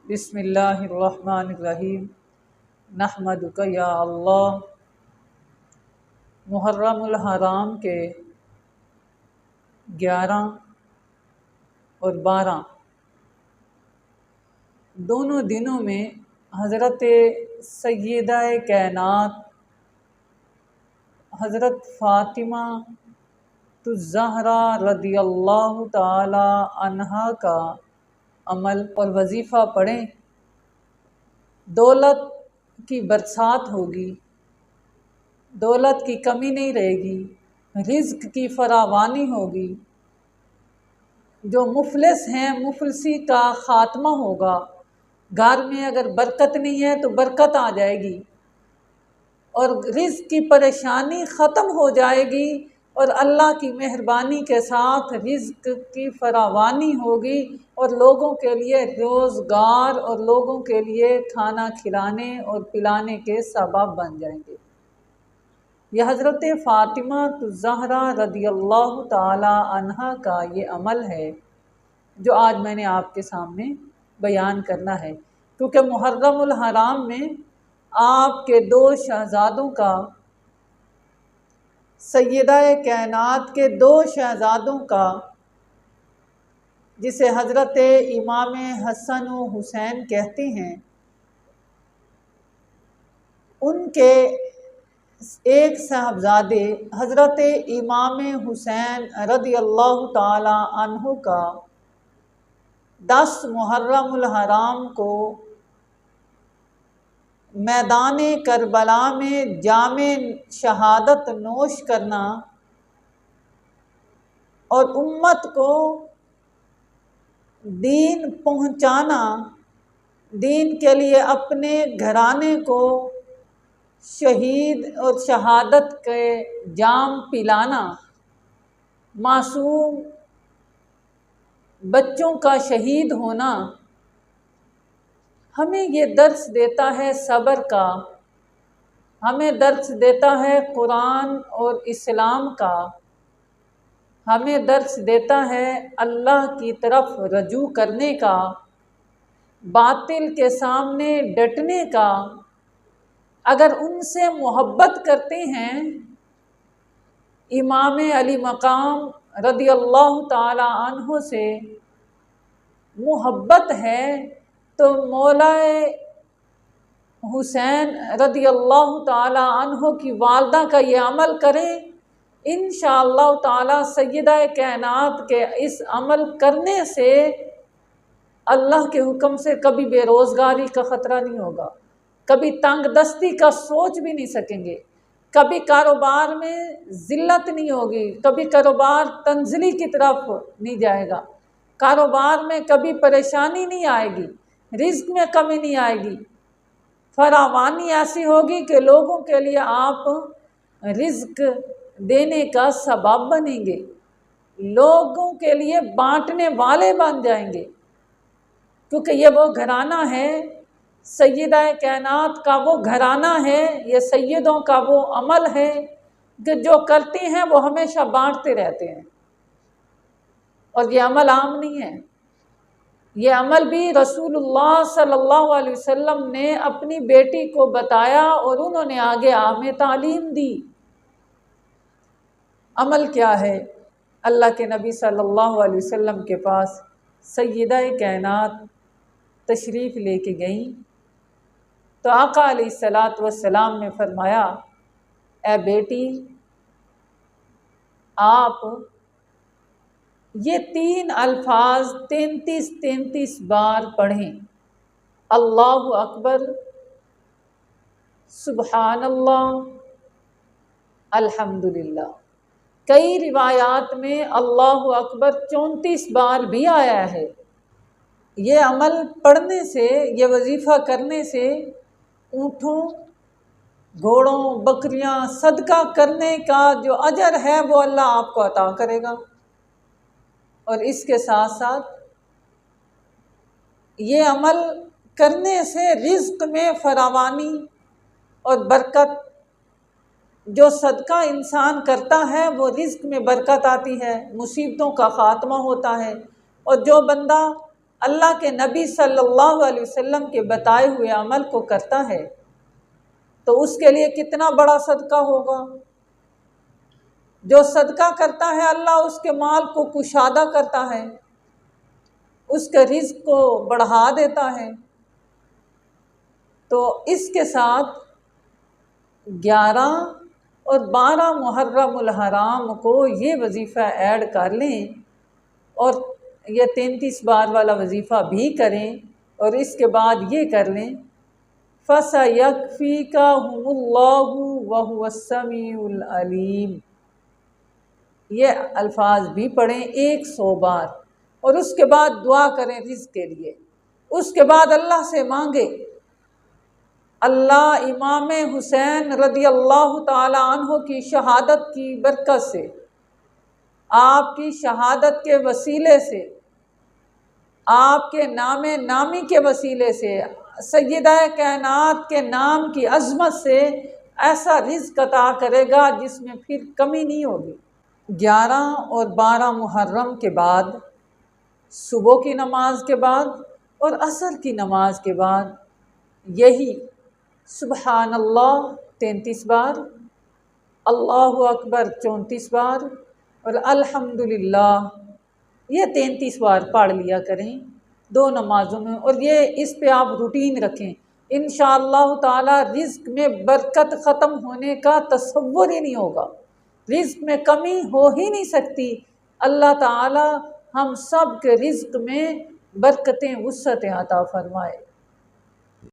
بسم اللہ الرحمن الرحیم نحمدک یا اللہ۔ محرم الحرام کے 11 اور 12 دونوں دنوں میں حضرت سیدہ کائنات حضرت فاطمہ الزہرا رضی اللہ تعالی عنہا کا عمل اور وظیفہ پڑھیں۔ دولت کی برسات ہوگی، دولت کی کمی نہیں رہے گی، رزق کی فراوانی ہوگی، جو مفلس ہیں مفلسی کا خاتمہ ہوگا، گھر میں اگر برکت نہیں ہے تو برکت آ جائے گی اور رزق کی پریشانی ختم ہو جائے گی اور اللہ کی مہربانی کے ساتھ رزق کی فراوانی ہوگی اور لوگوں کے لیے روزگار اور لوگوں کے لیے کھانا کھلانے اور پلانے کے سبب بن جائیں گے۔ یہ حضرت فاطمہ الزہرا رضی اللہ تعالی عنہا کا یہ عمل ہے جو آج میں نے آپ کے سامنے بیان کرنا ہے، کیونکہ محرم الحرام میں آپ کے 2 شہزادوں کا، سیدہ کائنات کے 2 شہزادوں کا، جسے حضرت امام حسن و حسین کہتے ہیں، ان کے ایک صاحبزادے حضرت امام حسین رضی اللہ تعالی عنہ کا 10 محرم الحرام کو میدان کربلا میں جام شہادت نوش کرنا اور امت کو دین پہنچانا، دین کے لیے اپنے گھرانے کو شہید اور شہادت کے جام پلانا، معصوم بچوں کا شہید ہونا، ہمیں یہ درس دیتا ہے صبر کا، ہمیں درس دیتا ہے قرآن اور اسلام کا، ہمیں درس دیتا ہے اللہ کی طرف رجوع کرنے کا، باطل کے سامنے ڈٹنے کا۔ اگر ان سے محبت کرتے ہیں، امام علی مقام رضی اللہ تعالی عنہ سے محبت ہے تو مولا حسین رضی اللہ تعالی عنہ کی والدہ کا یہ عمل کریں، انشاءاللہ تعالی سیدہ کائنات کے اس عمل کرنے سے اللہ کے حکم سے کبھی بے روزگاری کا خطرہ نہیں ہوگا، کبھی تنگ دستی کا سوچ بھی نہیں سکیں گے، کبھی کاروبار میں ذلت نہیں ہوگی، کبھی کاروبار تنزلی کی طرف نہیں جائے گا، کاروبار میں کبھی پریشانی نہیں آئے گی، رزق میں کمی نہیں آئے گی، فراوانی ایسی ہوگی کہ لوگوں کے لیے آپ رزق دینے کا سبب بنیں گے، لوگوں کے لیے بانٹنے والے بن جائیں گے، کیونکہ یہ وہ گھرانہ ہے، سیدہ کائنات کا وہ گھرانہ ہے، یہ سیدوں کا وہ عمل ہے کہ جو کرتے ہیں وہ ہمیشہ بانٹتے رہتے ہیں، اور یہ عمل عام نہیں ہے، یہ عمل بھی رسول اللہ صلی اللہ علیہ وسلم نے اپنی بیٹی کو بتایا اور انہوں نے آگے ہمیں تعلیم دی۔ عمل کیا ہے؟ اللہ کے نبی صلی اللہ علیہ وسلم کے پاس سیدہ کائنات تشریف لے کے گئیں تو آقا علیہ السلام نے فرمایا، اے بیٹی، آپ یہ 3 الفاظ 33 بار پڑھیں، اللہ اکبر، سبحان اللہ، الحمدللہ۔ کئی روایات میں اللہ اکبر 34 بار بھی آیا ہے۔ یہ عمل پڑھنے سے، یہ وظیفہ کرنے سے اونٹوں، گھوڑوں، بکریاں صدقہ کرنے کا جو اجر ہے وہ اللہ آپ کو عطا کرے گا، اور اس کے ساتھ ساتھ یہ عمل کرنے سے رزق میں فراوانی اور برکت، جو صدقہ انسان کرتا ہے وہ رزق میں برکت آتی ہے، مصیبتوں کا خاتمہ ہوتا ہے، اور جو بندہ اللہ کے نبی صلی اللہ علیہ وسلم کے بتائے ہوئے عمل کو کرتا ہے تو اس کے لیے کتنا بڑا صدقہ ہوگا۔ جو صدقہ کرتا ہے اللہ اس کے مال کو کشادہ کرتا ہے، اس کے رزق کو بڑھا دیتا ہے۔ تو اس کے ساتھ 11 اور 12 محرم الحرام کو یہ وظیفہ ایڈ کر لیں اور یہ 33 بار والا وظیفہ بھی کریں، اور اس کے بعد یہ کر لیں فَسَيَكْفِيكَهُمُ اللَّهُ وَهُوَ السَّمِيعُ الْعَلِيمُ۔ یہ الفاظ بھی پڑھیں 100 بار، اور اس کے بعد دعا کریں رزق کے لیے۔ اس کے بعد اللہ سے مانگے اللہ امام حسین رضی اللہ تعالی عنہ کی شہادت کی برکت سے، آپ کی شہادت کے وسیلے سے، آپ کے نام نامی کے وسیلے سے، سیدہ کائنات کے نام کی عظمت سے ایسا رزق عطا کرے گا جس میں پھر کمی نہیں ہوگی۔ 11 اور 12 محرم کے بعد، صبح کی نماز کے بعد اور عصر کی نماز کے بعد یہی سبحان اللہ 33 بار، اللہ اکبر 34 بار اور الحمدللہ یہ 33 بار پڑھ لیا کریں 2 نمازوں میں، اور یہ اس پہ آپ روٹین رکھیں۔ انشاءاللہ تعالی رزق میں برکت ختم ہونے کا تصور ہی نہیں ہوگا، رزق میں کمی ہو ہی نہیں سکتی۔ اللہ تعالی ہم سب کے رزق میں برکتیں وسعتیں عطا فرمائے۔